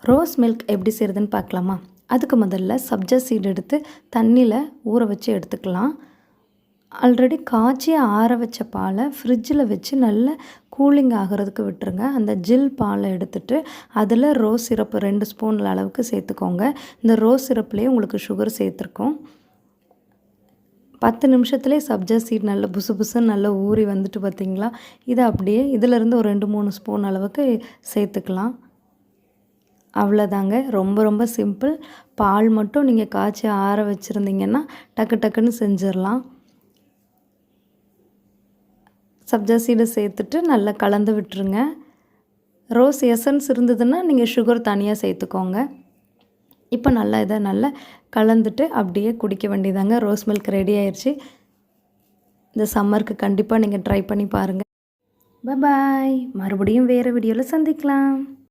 Rose milk எப்படி செய்கிறதுன்னு பார்க்கலாமா? அதுக்கு முதல்ல சப்ஜா சீட் எடுத்து தண்ணியில் ஊற வச்சு எடுத்துக்கலாம். ஆல்ரெடி காய்ச்சி ஆற வச்ச பாலை ஃப்ரிட்ஜில் வச்சு நல்லா கூலிங் ஆகிறதுக்கு விட்டுருங்க. அந்த ஜில் பாலை எடுத்துகிட்டு அதில் ரோஸ் சிரப்பு 2 ஸ்பூன் அளவுக்கு சேர்த்துக்கோங்க. இந்த ரோஸ் சிரப்புலேயே உங்களுக்கு சுகர் சேர்த்துருக்கோம். 10 நிமிஷத்துலேயே சப்ஜா சீட் நல்லா புசு புசுன்னு நல்லா ஊறி வந்துட்டு பார்த்திங்களா? இதை அப்படியே இதிலேருந்து ஒரு 2-3 ஸ்பூன் அளவுக்கு சேர்த்துக்கலாம். அவ்வளோதாங்க. ரொம்ப ரொம்ப சிம்பிள். பால் மட்டும் நீங்கள் காய்ச்சி ஆற வச்சுருந்தீங்கன்னா டக்கு டக்குன்னு செஞ்சிடலாம். சப்ஜா சீடை சேர்த்துட்டு நல்லா கலந்து விட்டுருங்க. ரோஸ் எசன்ஸ் இருந்ததுன்னா நீங்கள் சுகர் தனியாக சேர்த்துக்கோங்க. இப்போ நல்லா இதை நல்லா கலந்துட்டு அப்படியே குடிக்க வேண்டியதாங்க. ரோஸ் மில்க் ரெடி ஆயிடுச்சு. இந்த சம்மருக்கு கண்டிப்பாக நீங்கள் ட்ரை பண்ணி பாருங்கள். பாய். மறுபடியும் வேறு வீடியோவில் சந்திக்கலாம்.